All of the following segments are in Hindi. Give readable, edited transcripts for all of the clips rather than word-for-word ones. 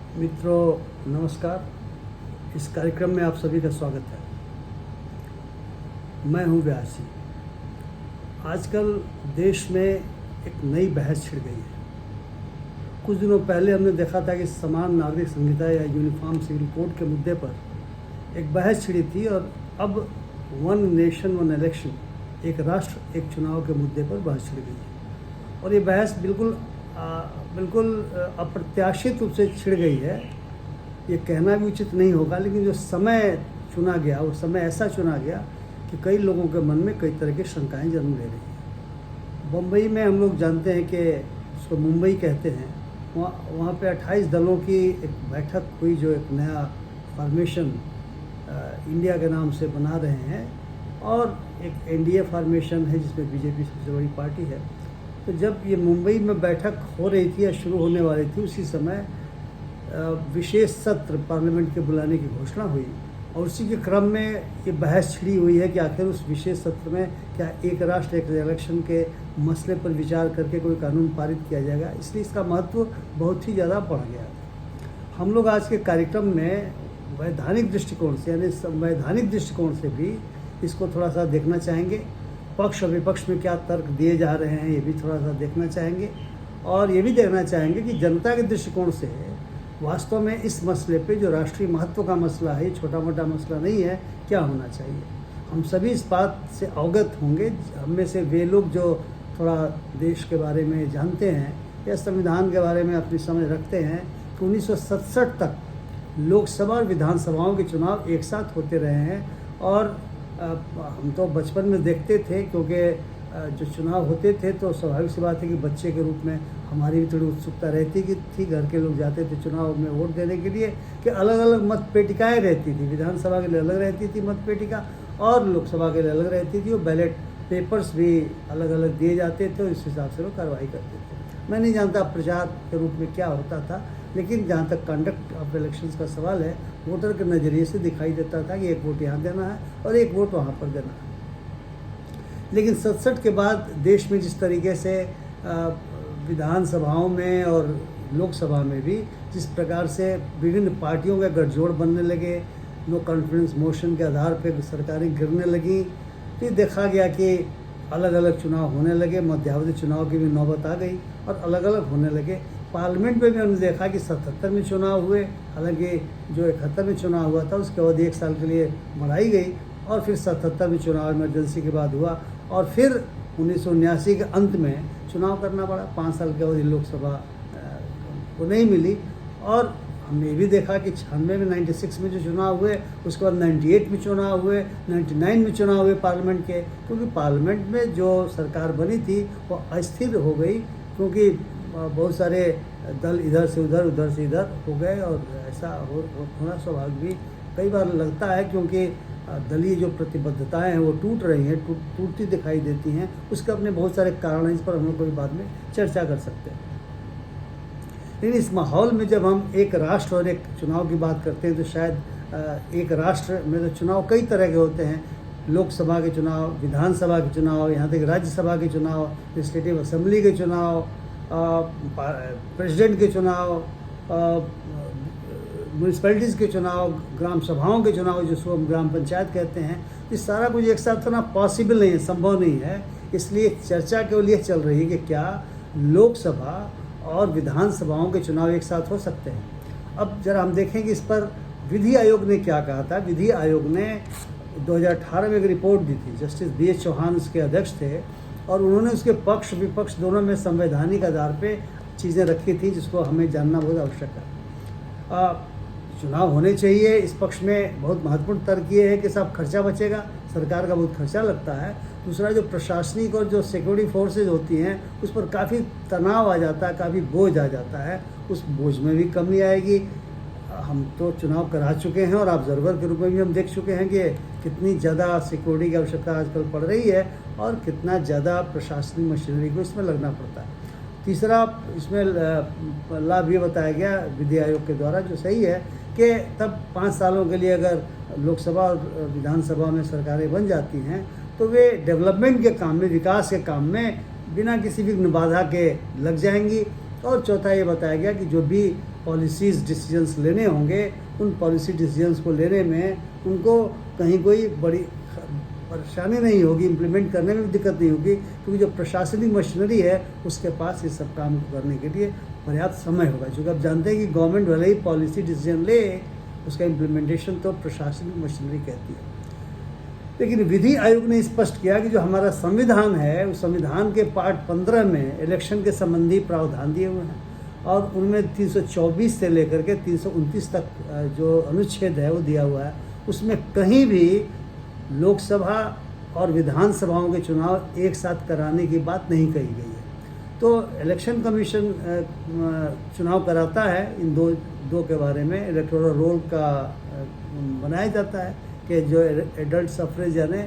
मित्रों नमस्कार। इस कार्यक्रम में आप सभी का स्वागत है। मैं हूं व्यास जी। आजकल देश में एक नई बहस छिड़ गई है। कुछ दिनों पहले हमने देखा था कि समान नागरिक संहिता या यूनिफॉर्म सिविल कोड के मुद्दे पर एक बहस छिड़ी थी और अब वन नेशन वन इलेक्शन, एक राष्ट्र एक चुनाव के मुद्दे पर बहस छिड़ गई है। और ये बहस बिल्कुल अप्रत्याशित रूप से छिड़ गई है। ये कहना भी उचित नहीं होगा, लेकिन जो समय चुना गया वो समय ऐसा चुना गया कि कई लोगों के मन में कई तरह की शंकाएं जन्म ले रही हैं। बम्बई में हम लोग जानते हैं कि उसको मुंबई कहते हैं। वहाँ पे 28 दलों की एक बैठक हुई जो एक नया फॉर्मेशन इंडिया के नाम से बना रहे हैं, और एक एनडीए फॉर्मेशन है जिसमें बीजेपी सबसे बड़ी पार्टी है। तो जब ये मुंबई में बैठक हो रही थी या शुरू होने वाली थी, उसी समय विशेष सत्र पार्लियामेंट के बुलाने की घोषणा हुई, और उसी के क्रम में ये बहस छिड़ी हुई है कि आखिर उस विशेष सत्र में क्या एक राष्ट्र एक इलेक्शन के मसले पर विचार करके कोई कानून पारित किया जाएगा। इसलिए इसका महत्व बहुत ही ज़्यादा बढ़ गया। हम लोग आज के कार्यक्रम में वैधानिक दृष्टिकोण से, यानी संवैधानिक दृष्टिकोण से भी इसको थोड़ा सा देखना चाहेंगे। पक्ष और विपक्ष में क्या तर्क दिए जा रहे हैं ये भी थोड़ा सा देखना चाहेंगे, और ये भी देखना चाहेंगे कि जनता के दृष्टिकोण से वास्तव में इस मसले पे, जो राष्ट्रीय महत्व का मसला है, छोटा मोटा मसला नहीं है, क्या होना चाहिए। हम सभी इस बात से अवगत होंगे, हम में से वे लोग जो थोड़ा देश के बारे में जानते हैं या संविधान के बारे में अपनी समझ रखते हैं, कि 1967 तक लोकसभा और विधानसभाओं के चुनाव एक साथ होते रहे हैं। और हम तो बचपन में देखते थे, क्योंकि जो चुनाव होते थे तो स्वाभाविक सी बात है कि बच्चे के रूप में हमारी भी थोड़ी उत्सुकता रहती थी। घर के लोग जाते थे चुनाव में वोट देने के लिए, कि अलग अलग मत पेटिकाएँ रहती थी। विधानसभा के लिए अलग रहती थी मत पेटिका, और लोकसभा के लिए अलग रहती थी। और बैलेट पेपर्स भी अलग अलग दिए जाते थे, और इस हिसाब से लोग कार्रवाई करते थे। मैं नहीं जानता प्रचार के रूप में क्या होता था, लेकिन जहाँ तक कंडक्ट ऑफ इलेक्शंस का सवाल है, वोटर के नज़रिए से दिखाई देता था कि एक वोट यहाँ देना है और एक वोट वहाँ पर देना है। लेकिन 67 के बाद देश में जिस तरीके से विधानसभाओं में और लोकसभा में भी जिस प्रकार से विभिन्न पार्टियों के गठजोड़ बनने लगे, नो कॉन्फिडेंस मोशन के आधार पर सरकारें गिरने लगी, फिर देखा गया कि अलग अलग चुनाव होने लगे। मध्यावधि चुनाव की भी नौबत आ गई और अलग अलग होने लगे। पार्लियामेंट में भी हमने देखा कि 77 में चुनाव हुए, हालांकि जो 71 में चुनाव हुआ था उसके अवधि 1 साल के लिए बढ़ाई गई, और फिर 77 में चुनाव इमरजेंसी के बाद हुआ, और फिर 1979 के अंत में चुनाव करना पड़ा। 5 साल की अवधि लोकसभा को नहीं मिली। और हमने ये भी देखा कि 96 में 96 में जो चुनाव हुए, उसके बाद 98 में चुनाव हुए, 99 में चुनाव हुए पार्लियामेंट के, क्योंकि पार्लियामेंट में जो सरकार बनी थी वो अस्थिर हो गई, क्योंकि बहुत सारे दल इधर से उधर, उधर से इधर हो गए। और ऐसा होना स्वाभाविक भी कई बार लगता है, क्योंकि दलीय जो प्रतिबद्धताएं हैं वो टूट रही हैं, टूटती दिखाई देती हैं। उसके अपने बहुत सारे कारण हैं, इस पर हम लोग कोई बाद में चर्चा कर सकते हैं। लेकिन इस माहौल में जब हम एक राष्ट्र और एक चुनाव की बात करते हैं, तो शायद एक राष्ट्र में तो चुनाव कई तरह के होते हैं। लोकसभा के चुनाव, विधानसभा के चुनाव, यहाँ तक राज्यसभा के चुनाव, लेजिस्लेटिव असेंबली के चुनाव, प्रेसिडेंट के चुनाव, म्यूनसिपैलिटीज़ के चुनाव, ग्राम सभाओं के चुनाव, जिसको हम ग्राम पंचायत कहते हैं। ये सारा कुछ एक साथ होना पॉसिबल नहीं है, संभव नहीं है। इसलिए चर्चा केवल ये चल रही है कि क्या लोकसभा और विधानसभाओं के चुनाव एक साथ हो सकते हैं। अब जरा हम देखें कि इस पर विधि आयोग ने क्या कहा था। विधि आयोग ने 2018 में एक रिपोर्ट दी थी। जस्टिस BH चौहान उसके अध्यक्ष थे, और उन्होंने उसके पक्ष विपक्ष दोनों में संवैधानिक आधार पे चीज़ें रखी थी, जिसको हमें जानना बहुत आवश्यक है। चुनाव होने चाहिए, इस पक्ष में बहुत महत्वपूर्ण तर्क ये है कि साहब खर्चा बचेगा, सरकार का बहुत खर्चा लगता है। दूसरा, जो प्रशासनिक और जो सिक्योरिटी फोर्सेज होती हैं उस पर काफ़ी तनाव आ जाता है, काफ़ी बोझ आ जाता है। उस बोझ में भी कमी आएगी। हम तो चुनाव करा चुके हैं, और ऑब्जर्वर के रूप में भी हम देख चुके हैं कि कितनी ज़्यादा सिक्योरिटी की आवश्यकता आजकल पड़ रही है, और कितना ज़्यादा प्रशासनिक मशीनरी को इसमें लगना पड़ता है। तीसरा, इसमें लाभ ये बताया गया विधि आयोग के द्वारा, जो सही है, कि तब 5 सालों के लिए अगर लोकसभा और विधानसभा में सरकारें बन जाती हैं, तो वे डेवलपमेंट के काम में, विकास के काम में बिना किसी विघ्न बाधा के लग जाएंगी। और चौथा ये बताया गया कि जो भी पॉलिसीज़ डिसीजंस लेने होंगे उन पॉलिसी डिसीजंस को लेने में उनको कहीं कोई बड़ी परेशानी नहीं होगी, इम्प्लीमेंट करने में भी दिक्कत नहीं होगी, क्योंकि जो प्रशासनिक मशीनरी है उसके पास इस सब काम करने के लिए पर्याप्त समय होगा। क्योंकि आप जानते हैं कि गवर्नमेंट भले ही पॉलिसी डिसीजन ले, उसका इम्प्लीमेंटेशन तो प्रशासनिक मशीनरी कहती है। लेकिन विधि आयोग ने स्पष्ट किया कि जो हमारा संविधान है उस संविधान के पार्ट 15 में इलेक्शन के संबंधी प्रावधान दिए हुए हैं और उनमें 324 से लेकर के 329 तक जो अनुच्छेद है वो दिया हुआ है। उसमें कहीं भी लोकसभा और विधानसभाओं के चुनाव एक साथ कराने की बात नहीं कही गई है। तो इलेक्शन कमीशन चुनाव कराता है इन दो के बारे में इलेक्टोरल रोल का बनाया जाता है कि जो एडल्ट सफरेज यानी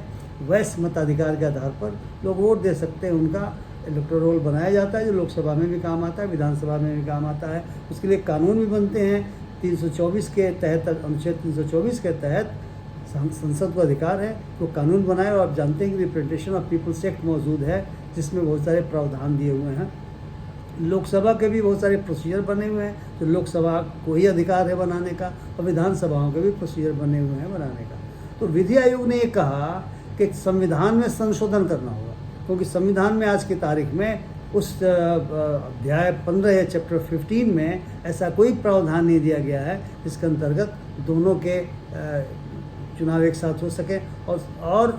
वयस्क मताधिकार के आधार पर लोग वोट दे सकते हैं, उनका इलेक्टोरल रोल बनाया जाता है जो लोकसभा में भी काम आता है, विधानसभा में भी काम आता है। उसके लिए कानून भी बनते हैं। 324 के तहत, अनुच्छेद 324 के तहत संसद को अधिकार है वो कानून बनाए। और आप जानते हैं कि रिप्रेजेंटेशन ऑफ पीपल्स एक्ट मौजूद है जिसमें बहुत सारे प्रावधान दिए हुए हैं। लोकसभा के भी बहुत सारे प्रोसीजर बने हुए हैं, तो लोकसभा को ही अधिकार है बनाने का, और विधानसभाओं के भी प्रोसीजर बने हुए हैं बनाने का। तो विधि आयोग ने ये कहा कि संविधान में संशोधन करना होगा, क्योंकि संविधान में आज की तारीख में उस अध्याय 15 या चैप्टर 15 में ऐसा कोई प्रावधान नहीं दिया गया है जिसके अंतर्गत दोनों के चुनाव एक साथ हो सके। और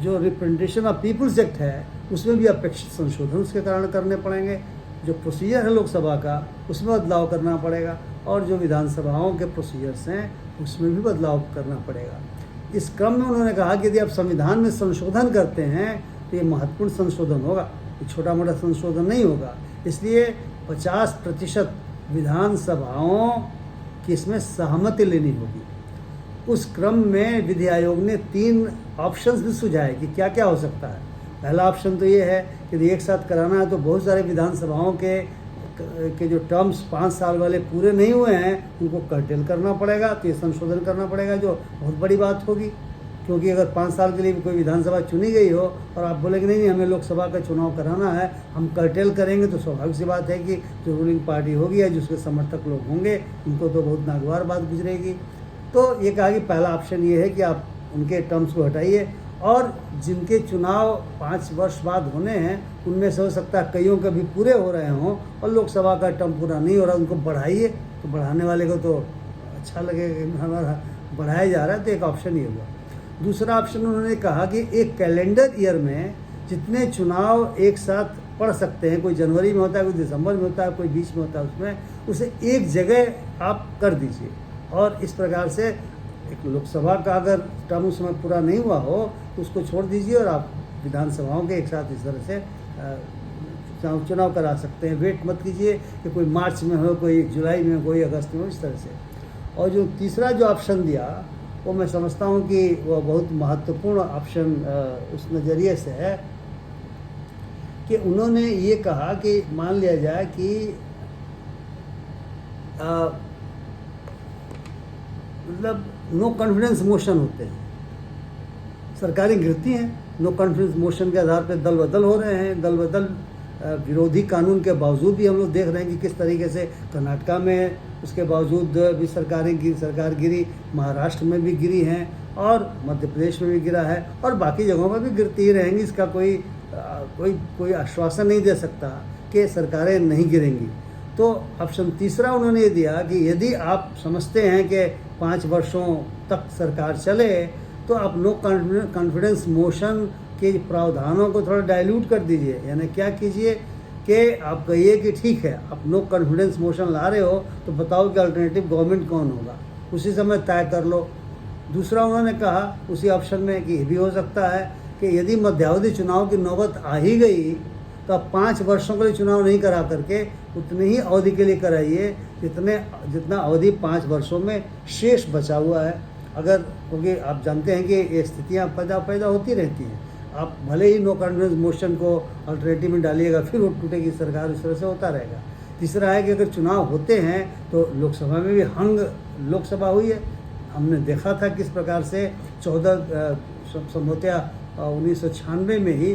जो रिप्रेजेंटेशन ऑफ पीपल्स एक्ट है उसमें भी अपेक्षित संशोधन उसके कारण करने पड़ेंगे। जो प्रोसीजर है लोकसभा का उसमें बदलाव करना पड़ेगा, और जो विधानसभाओं के प्रोसीजर्स हैं उसमें भी बदलाव करना पड़ेगा। इस क्रम में उन्होंने कहा कि यदि आप संविधान में संशोधन करते हैं तो ये महत्वपूर्ण संशोधन होगा, ये छोटा मोटा संशोधन नहीं होगा। इसलिए 50% विधानसभाओं की इसमें सहमति लेनी होगी। उस क्रम में विधि आयोग ने 3 ऑप्शंस भी सुझाए कि क्या क्या हो सकता है। पहला ऑप्शन तो ये है कि यदि एक साथ कराना है तो बहुत सारे विधानसभाओं के जो टर्म्स 5 साल वाले पूरे नहीं हुए हैं उनको कर्टेल करना पड़ेगा, तो ये संशोधन करना पड़ेगा, जो बहुत बड़ी बात होगी। क्योंकि अगर 5 साल के लिए कोई विधानसभा चुनी गई हो और आप बोलेंगे नहीं हमें लोकसभा का चुनाव कराना है, हम कर्टेल करेंगे, तो स्वाभाविक सी बात है कि जो रूलिंग पार्टी होगी या जिसके समर्थक लोग होंगे उनको तो बहुत नागवार बात गुजरेगी। तो ये कहा कि पहला ऑप्शन ये है कि आप उनके टर्म्स को हटाइए, और जिनके चुनाव 5 वर्ष बाद होने हैं उनमें से हो सकता है कईयों के भी पूरे हो रहे हों और लोकसभा का टर्म पूरा नहीं हो रहा, उनको बढ़ाइए। तो बढ़ाने वाले को तो अच्छा लगेगा कि हमारा बढ़ाया जा रहा है, तो एक ऑप्शन ये हुआ। दूसरा ऑप्शन उन्होंने कहा कि एक कैलेंडर ईयर में जितने चुनाव एक साथ पड़ सकते हैं, कोई जनवरी में होता है, कोई दिसंबर में होता है, कोई बीच में होता है, उसमें उसे एक जगह आप कर दीजिए। और इस प्रकार से एक लोकसभा का अगर टर्म उस समय पूरा नहीं हुआ हो तो उसको छोड़ दीजिए और आप विधानसभाओं के एक साथ इस तरह से चुनाव करा सकते हैं। वेट मत कीजिए कि कोई मार्च में हो, कोई जुलाई में, कोई अगस्त में हो, इस तरह से। और जो तीसरा जो ऑप्शन दिया वो मैं समझता हूँ कि वह बहुत महत्वपूर्ण ऑप्शन उस नज़रिए से है कि उन्होंने ये कहा कि मान लिया जाए कि मतलब नो कॉन्फिडेंस मोशन होते हैं, सरकारें गिरती हैं, नो कॉन्फिडेंस मोशन के आधार पर दल बदल हो रहे हैं। दल बदल विरोधी कानून के बावजूद भी हम लोग देख रहे हैं कि किस तरीके से कर्नाटका में उसके बावजूद भी सरकार गिरी, महाराष्ट्र में भी गिरी हैं और मध्य प्रदेश में भी गिरा है और बाकी जगहों पर भी गिरती ही रहेंगी। इसका कोई आश्वासन नहीं दे सकता कि सरकारें नहीं गिरेंगी। तो ऑप्शन तीसरा उन्होंने ये दिया कि यदि आप समझते हैं कि 5 वर्षों तक सरकार चले तो आप नो कॉन्फिडेंस मोशन के प्रावधानों को थोड़ा डाइल्यूट कर दीजिए। यानी क्या कीजिए कि आप कहिए कि ठीक है आप नो कॉन्फिडेंस मोशन ला रहे हो तो बताओ कि अल्टरनेटिव गवर्नमेंट कौन होगा, उसी समय तय कर लो। दूसरा उन्होंने कहा उसी ऑप्शन में कि ये भी हो सकता है कि यदि मध्यावधि चुनाव की नौबत आ ही गई तो आप 5 वर्षों के लिए चुनाव नहीं करा करके उतनी ही अवधि के लिए कराइए जितना अवधि 5 वर्षों में शेष बचा हुआ है। अगर क्योंकि आप जानते हैं कि ये स्थितियाँ पैदा होती रहती हैं, आप भले ही नो कॉन्फिडेंस मोशन को अल्टरनेटिव में डालिएगा फिर वो टूटेगी सरकार, इस तरह से होता रहेगा। तीसरा है कि अगर चुनाव होते हैं तो लोकसभा में भी हंग लोकसभा हुई है, हमने देखा था किस प्रकार से 14 संभवतः 1996 में ही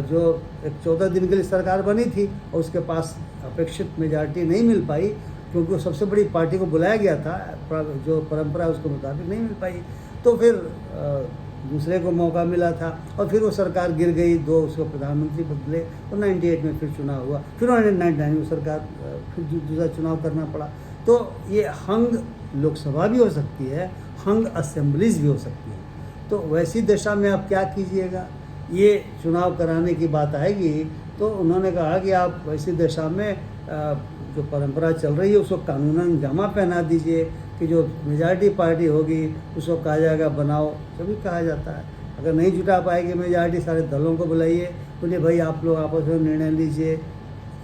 जो एक 14 दिन के लिए सरकार बनी थी और उसके पास अपेक्षित मेजॉरिटी नहीं मिल पाई, क्योंकि वो सबसे बड़ी पार्टी को बुलाया गया था, जो परंपरा है उसके मुताबिक नहीं मिल पाई। तो फिर दूसरे को मौका मिला था और फिर वो सरकार गिर गई, दो उसको प्रधानमंत्री बदले और 98 में फिर चुनाव हुआ, फिर उन्होंने 99 में सरकार फिर दूसरा चुनाव करना पड़ा। तो ये हंग लोकसभा भी हो सकती है, हंग असेंबलीज भी हो सकती है। तो वैसी दशा में आप क्या कीजिएगा, ये चुनाव कराने की बात आएगी। तो उन्होंने कहा कि आप वैसी दशा में जो परंपरा चल रही है उसको कानूनन जामा पहना दीजिए कि जो मेजॉरिटी पार्टी होगी उसको कहा जाएगा बनाओ, तभी कहा जाता है। अगर नहीं जुटा पाएगी मेजॉरिटी, सारे दलों को बुलाइए, बोलिए भाई आप लोग आपस में निर्णय लीजिए।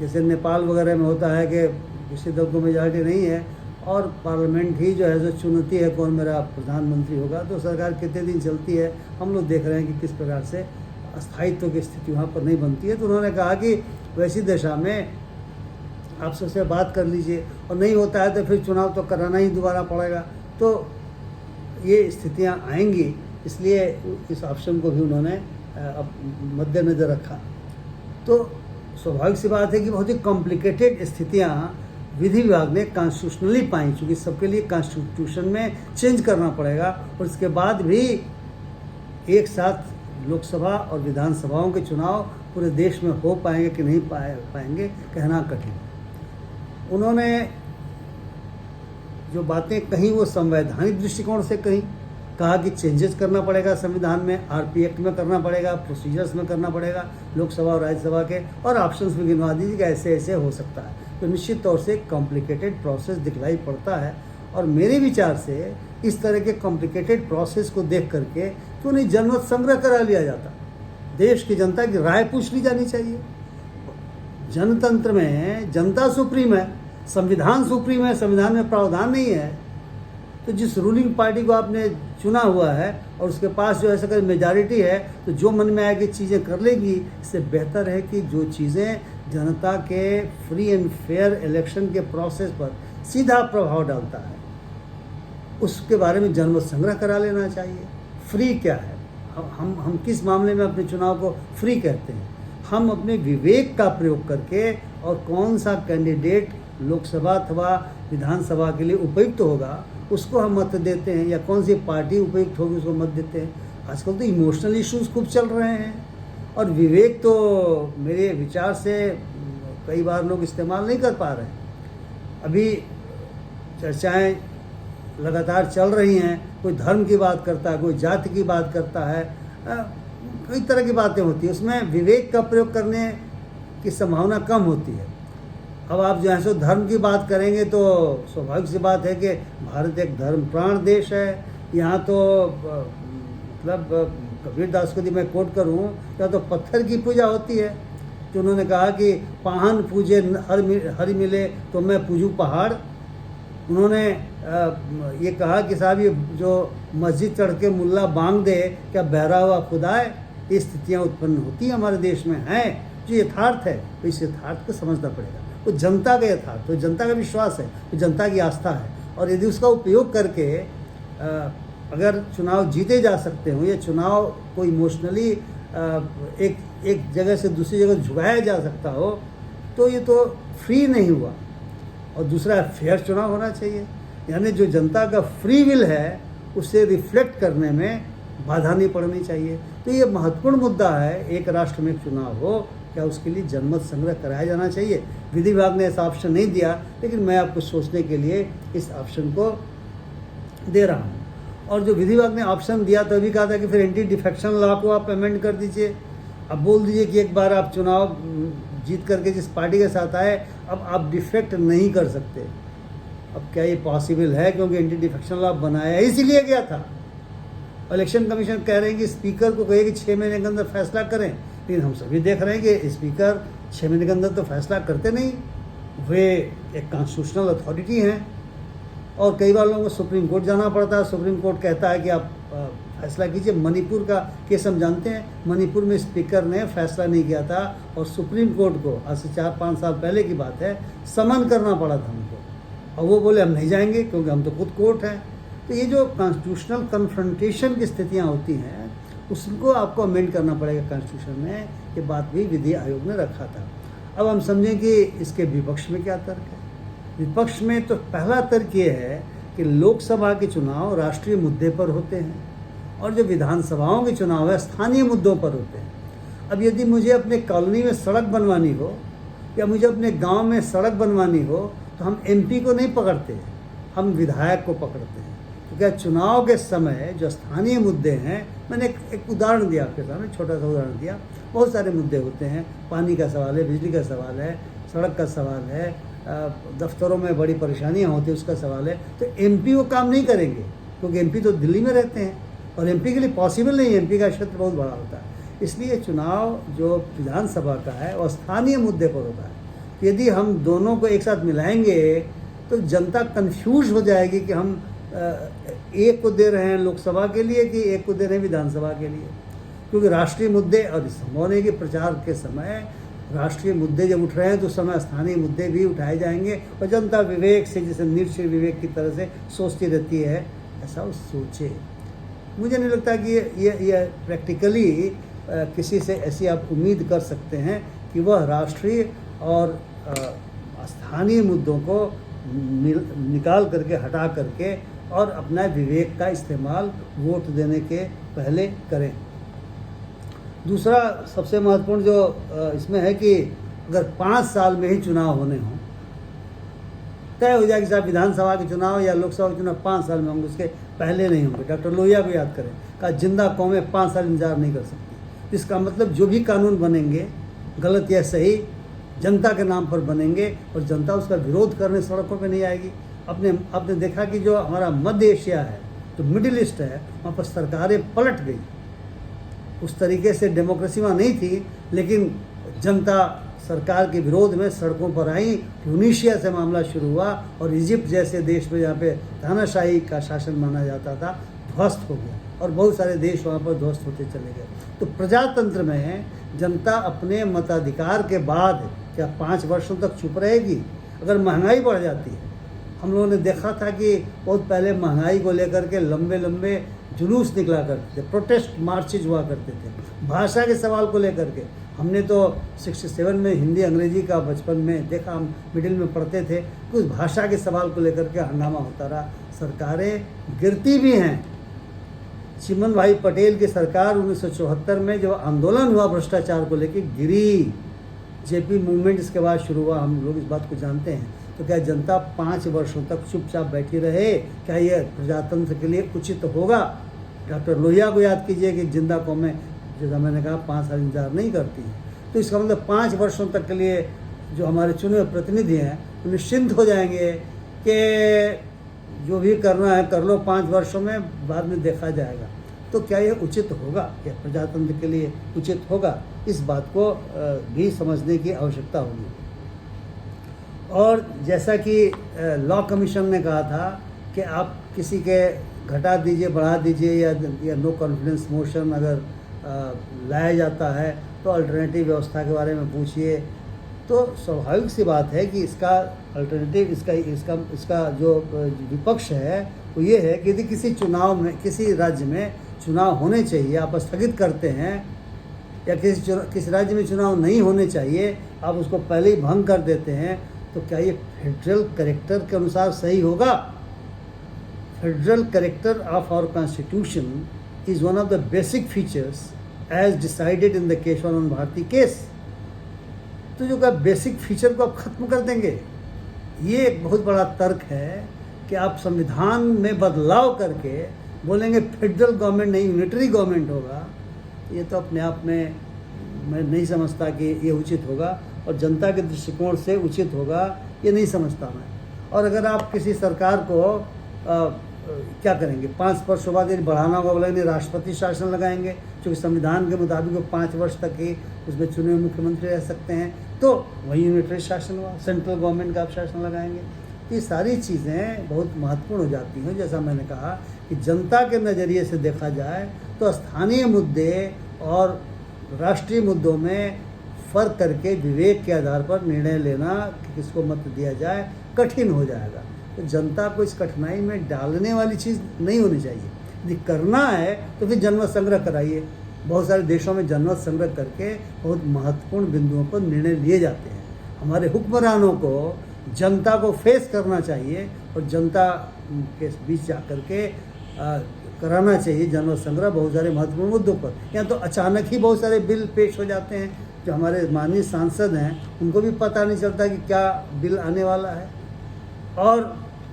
जैसे नेपाल वगैरह में होता है कि किसी दल को मेजॉरिटी नहीं है और पार्लियामेंट ही जो है जो चुनती है कौन मेरा प्रधानमंत्री होगा, तो सरकार कितने दिन चलती है हम लोग देख रहे हैं कि किस प्रकार से स्थायित्व की स्थिति वहाँ पर नहीं बनती है। तो उन्होंने कहा कि वैसी दशा में आप सबसे बात कर लीजिए और नहीं होता है तो फिर चुनाव तो कराना ही दोबारा पड़ेगा। तो ये स्थितियाँ आएंगी, इसलिए इस ऑप्शन को भी उन्होंने मद्देनज़र रखा। तो स्वाभाविक सी बात है कि बहुत ही कॉम्प्लिकेटेड स्थितियाँ विधि विभाग ने कॉन्स्टिट्यूशनली पाई, चूँकि सबके लिए कॉन्स्टिट्यूशन में चेंज करना पड़ेगा और इसके बाद भी एक साथ लोकसभा और विधानसभाओं के चुनाव पूरे देश में हो पाएंगे कि नहीं पाएंगे कहना कठिन। उन्होंने जो बातें कही वो संवैधानिक दृष्टिकोण से कही, कहा कि चेंजेस करना पड़ेगा संविधान में, आरपी एक्ट में करना पड़ेगा, प्रोसीजर्स में करना पड़ेगा लोकसभा और राज्यसभा के, और ऑप्शंस भी गिनवा दीजिए कि ऐसे ऐसे हो सकता है। तो निश्चित तौर से कॉम्प्लिकेटेड प्रोसेस दिखलाई पड़ता है और मेरे विचार से इस तरह के कॉम्प्लिकेटेड प्रोसेस को देख करके क्यों नहीं जनमत संग्रह करा लिया जाता, देश की जनता की राय पूछ ली जानी चाहिए। जनतंत्र में जनता सुप्रीम है, संविधान सुप्रीम है, संविधान में प्रावधान नहीं है। तो जिस रूलिंग पार्टी को आपने चुना हुआ है और उसके पास जो ऐसा कोई मेजॉरिटी है तो जो मन में आएगी चीज़ें कर लेगी। इससे बेहतर है कि जो चीज़ें जनता के फ्री एंड फेयर इलेक्शन के प्रोसेस पर सीधा प्रभाव डालता है उसके बारे में जनमत संग्रह करा लेना चाहिए। फ्री क्या है, हम किस मामले में अपने चुनाव को फ्री कहते हैं? हम अपने विवेक का प्रयोग करके और कौन सा कैंडिडेट लोकसभा अथवा विधानसभा के लिए उपयुक्त होगा उसको हम मत देते हैं, या कौन सी पार्टी उपयुक्त होगी उसको मत देते हैं। आजकल तो इमोशनल इश्यूज खूब चल रहे हैं और विवेक तो मेरे विचार से कई बार लोग इस्तेमाल नहीं कर पा रहे हैं। अभी चर्चाएं लगातार चल रही हैं, कोई धर्म की बात करता है, कोई जाति की बात करता है, कई तरह की बातें होती है, उसमें विवेक का प्रयोग करने की संभावना कम होती है। अब आप जो है सो धर्म की बात करेंगे तो स्वाभाविक सी बात है कि भारत एक धर्म प्राण देश है। यहाँ तो मतलब कबीर दास को यदि मैं कोट करूँ, या तो पत्थर की पूजा होती है, तो उन्होंने कहा कि पाहन पूजे हरि मिले तो मैं पूजूं पहाड़। उन्होंने ये कहा कि साहब ये जो मस्जिद चढ़ के मुल्ला बांग दे क्या बहरा हुआ खुदा है, ये स्थितियाँ उत्पन्न होती हैं हमारे देश में हैं। जो यथार्थ है तो इस यथार्थ को समझना पड़ेगा। वो जनता का यथार्थ, तो जनता का विश्वास है, तो जनता की आस्था है, और यदि उसका उपयोग करके अगर चुनाव जीते जा सकते हो या चुनाव को इमोशनली एक जगह से दूसरी जगह झुकाया जा सकता हो, तो ये तो फ्री नहीं हुआ। और दूसरा फेयर चुनाव होना चाहिए, यानी जो जनता का फ्री विल है उसे रिफ्लेक्ट करने में बाधा नहीं पड़नी चाहिए। तो ये महत्वपूर्ण मुद्दा है, एक राष्ट्र में चुनाव हो क्या उसके लिए जनमत संग्रह कराया जाना चाहिए। विधि विभाग ने ऐसा ऑप्शन नहीं दिया, लेकिन मैं आपको सोचने के लिए इस ऑप्शन को दे रहा हूँ। और जो विधि विभाग ने ऑप्शन दिया तो अभी कहा था कि फिर एंटी डिफेक्शन लॉ को आप अमेंड कर दीजिए। अब बोल दीजिए कि एक बार आप चुनाव जीत करके जिस पार्टी के साथ आए अब आप डिफेक्ट नहीं कर सकते। अब क्या ये पॉसिबल है? क्योंकि एंटी डिफेक्शन लॉ बनाया इसीलिए गया था। इलेक्शन कमीशन कह रहे हैं कि स्पीकर को कहे कि 6 महीने के अंदर फैसला करें, लेकिन हम सभी देख रहे हैं कि स्पीकर 6 महीने के अंदर तो फैसला करते नहीं। वे एक कॉन्स्टिट्यूशनल अथॉरिटी हैं और कई बार लोगों को सुप्रीम कोर्ट जाना पड़ता है। सुप्रीम कोर्ट कहता है कि आप फैसला कीजिए। मणिपुर का केस हम जानते हैं, मणिपुर में स्पीकर ने फैसला नहीं किया था और सुप्रीम कोर्ट को आज से 4-5 साल पहले की बात है समन करना पड़ा था हमको, और वो बोले हम नहीं जाएंगे क्योंकि हम तो खुद कोर्ट हैं। तो ये जो कॉन्स्टिट्यूशनल कन्फ्रंटेशन की स्थितियाँ होती हैं उसको आपको अमेंड करना पड़ेगा कॉन्स्टिट्यूशन में। ये बात भी विधि आयोग ने रखा था। अब हम समझें कि इसके विपक्ष में क्या तर्क है। विपक्ष में तो पहला तर्क ये है कि लोकसभा के चुनाव राष्ट्रीय मुद्दे पर होते हैं और जो विधानसभाओं के चुनाव है स्थानीय मुद्दों पर होते हैं। अब यदि मुझे अपने कॉलोनी में सड़क बनवानी हो या मुझे अपने गांव में सड़क बनवानी हो तो हम एमपी को नहीं पकड़ते, हम विधायक को पकड़ते हैं। तो क्या चुनाव के समय जो स्थानीय मुद्दे हैं, मैंने एक उदाहरण दिया आपके सामने, छोटा सा उदाहरण दिया, बहुत सारे मुद्दे होते हैं। पानी का सवाल है, बिजली का सवाल है, सड़क का सवाल है, दफ्तरों में बड़ी परेशानियां होती है उसका सवाल है। तो एमपी वो काम नहीं करेंगे क्योंकि एमपी तो दिल्ली में रहते हैं और एमपी के लिए पॉसिबल नहीं है, एमपी का क्षेत्र बहुत बड़ा होता है। इसलिए चुनाव जो विधानसभा का है और स्थानीय मुद्दे पर होता है। यदि हम दोनों को एक साथ मिलाएंगे तो जनता कंफ्यूज हो जाएगी कि हम एक को दे रहे हैं लोकसभा के लिए कि एक को दे रहे हैं विधानसभा के लिए। क्योंकि राष्ट्रीय मुद्दे, और संभव नहीं कि प्रचार के समय राष्ट्रीय मुद्दे जब उठ रहे हैं तो उस समय स्थानीय मुद्दे भी उठाए जाएंगे और जनता विवेक से, जैसे निश्चय विवेक की तरह से सोचती रहती है, ऐसा वो सोचे। मुझे नहीं लगता कि ये प्रैक्टिकली किसी से ऐसी आप उम्मीद कर सकते हैं कि वह राष्ट्रीय और स्थानीय मुद्दों को निकाल करके, हटा करके और अपना विवेक का इस्तेमाल वोट देने के पहले करें। दूसरा सबसे महत्वपूर्ण जो इसमें है कि अगर 5 साल में ही चुनाव होने हों, तय हो जाए कि साहब विधानसभा के चुनाव या लोकसभा के चुनाव 5 साल में होंगे, उसके पहले नहीं होंगे। डॉक्टर लोहिया को याद करें, कहा जिंदा कौमें 5 साल इंतजार नहीं कर सकती। इसका मतलब जो भी कानून बनेंगे, गलत या सही, जनता के नाम पर बनेंगे और जनता उसका विरोध करने सड़कों पे नहीं आएगी। आपने देखा कि जो हमारा मध्य एशिया है, जो मिडिल ईस्ट है, वहाँ पर सरकारें पलट गई। उस तरीके से डेमोक्रेसी वहाँ नहीं थी, लेकिन जनता सरकार के विरोध में सड़कों पर आई। ट्यूनीशिया से मामला शुरू हुआ और इजिप्ट जैसे देश में जहाँ पे तानाशाही का शासन माना जाता था, ध्वस्त हो गया और बहुत सारे देश वहाँ पर ध्वस्त होते चले गए। तो प्रजातंत्र में जनता अपने मताधिकार के बाद क्या 5 वर्षों तक चुप रहेगी? अगर महंगाई बढ़ जाती है, हम लोगों ने देखा था कि बहुत पहले महंगाई को लेकर के लंबे लंबे जुलूस निकला करते थे, प्रोटेस्ट मार्चेज हुआ करते थे। भाषा के सवाल को लेकर के हमने तो 67 में हिंदी अंग्रेजी का बचपन में देखा, हम मिडिल में पढ़ते थे, कुछ भाषा के सवाल को लेकर के हंगामा होता रहा। सरकारें गिरती भी हैं। चिमन भाई पटेल की सरकार 1974 में जो आंदोलन हुआ भ्रष्टाचार को लेकर, गिरी। जेपी मूवमेंट इसके बाद शुरू हुआ, हम लोग इस बात को जानते हैं। तो क्या जनता 5 वर्षों तक चुपचाप बैठी रहे? क्या यह प्रजातंत्र के लिए उचित होगा? डॉक्टर लोहिया को याद कीजिए कि जिंदा कौमें, जैसा मैंने कहा, 5 साल इंतजार नहीं करती है। तो इसका मतलब 5 वर्षों तक के लिए जो हमारे चुने हुए प्रतिनिधि हैं वो निश्चिंत हो जाएंगे कि जो भी करना है कर लो, 5 वर्षों में, बाद में देखा जाएगा। तो क्या यह उचित होगा? क्या प्रजातंत्र के लिए उचित होगा? इस बात को भी समझने की आवश्यकता होगी। और जैसा कि लॉ कमीशन ने कहा था कि आप किसी के घटा दीजिए, बढ़ा दीजिए या नो कॉन्फिडेंस मोशन अगर लाया जाता है तो अल्टरनेटिव व्यवस्था के बारे में पूछिए। तो स्वाभाविक सी बात है कि इसका अल्टरनेटिव, इसका जो विपक्ष है वो ये है कि यदि किसी चुनाव में, किसी राज्य में चुनाव होने चाहिए, आप स्थगित करते हैं, या किसी राज्य में चुनाव नहीं होने चाहिए, आप उसको पहले ही भंग कर देते हैं, तो क्या ये फेडरल कैरेक्टर के अनुसार सही होगा? Federal character of our constitution is one of the basic features as decided in the Kesavananda Bharati case. तो जो का बेसिक फीचर को आप खत्म कर देंगे, ये एक बहुत बड़ा तर्क है कि आप संविधान में बदलाव करके बोलेंगे फेडरल गवर्नमेंट नहीं, यूनिटरी गवर्नमेंट होगा। ये तो अपने आप में मैं नहीं समझता कि ये उचित होगा और जनता के दृष्टिकोण से उचित होगा, ये नहीं समझता मैं। और अगर आप किसी सरकार को क्या करेंगे, 5 वर्षों बाद यदि बढ़ाना होगा, बोलेंगे राष्ट्रपति शासन लगाएंगे, क्योंकि संविधान के मुताबिक वो 5 वर्ष तक ही उसमें चुने हुए मुख्यमंत्री रह सकते हैं, तो वही यूनिटरी शासन हुआ, सेंट्रल गवर्नमेंट का आप शासन लगाएंगे। ये सारी चीज़ें बहुत महत्वपूर्ण हो जाती हैं। जैसा मैंने कहा कि जनता के नज़रिए से देखा जाए तो स्थानीय मुद्दे और राष्ट्रीय मुद्दों में फ़र्क करके विवेक के आधार पर निर्णय लेना कि किसको मत दिया जाए कठिन हो जाएगा। तो जनता को इस कठिनाई में डालने वाली चीज़ नहीं होनी चाहिए। यदि करना है तो फिर जनमत संग्रह कराइए, बहुत सारे देशों में जनमत संग्रह करके बहुत महत्वपूर्ण बिंदुओं पर निर्णय लिए जाते हैं। हमारे हुक्मरानों को जनता को फेस करना चाहिए और जनता के बीच जा कर के कराना चाहिए जनमत संग्रह बहुत सारे महत्वपूर्ण मुद्दों पर। या तो अचानक ही बहुत सारे बिल पेश हो जाते हैं, जो हमारे माननीय सांसद हैं उनको भी पता नहीं चलता कि क्या बिल आने वाला है, और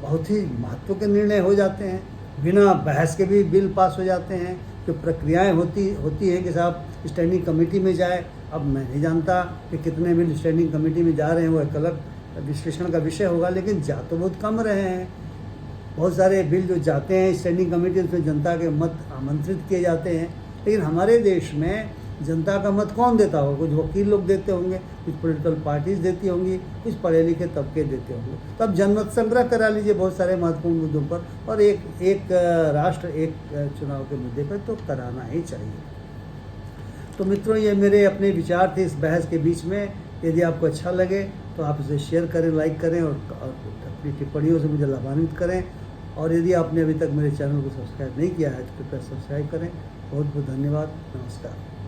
बहुत ही महत्व के निर्णय हो जाते हैं, बिना बहस के भी बिल पास हो जाते हैं। जो प्रक्रियाएं होती हैं कि साहब स्टैंडिंग कमेटी में जाए, अब मैं नहीं जानता कि कितने बिल स्टैंडिंग कमेटी में जा रहे हैं, वो एक अलग विश्लेषण का विषय होगा, लेकिन जा तो बहुत कम रहे हैं। बहुत सारे बिल जो जाते हैं स्टैंडिंग कमेटी, उसमें जनता के मत आमंत्रित किए जाते हैं, लेकिन हमारे देश में जनता का मत कौन देता होगा? कुछ वकील लोग देते होंगे, कुछ पॉलिटिकल पार्टीज देती होंगी, कुछ पढ़े लिखे तबके देते होंगे। तो अब जनमत संग्रह करा लीजिए बहुत सारे महत्वपूर्ण मुद्दों पर, और एक राष्ट्र एक चुनाव के मुद्दे पर तो कराना ही चाहिए। तो मित्रों, ये मेरे अपने विचार थे इस बहस के बीच में। यदि आपको अच्छा लगे तो आप इसे शेयर करें, लाइक करें और अपनी टिप्पणियों से मुझे लाभान्वित करें। और यदि आपने अभी तक मेरे चैनल को सब्सक्राइब नहीं किया है तो कृपया सब्सक्राइब करें। बहुत बहुत धन्यवाद। नमस्कार।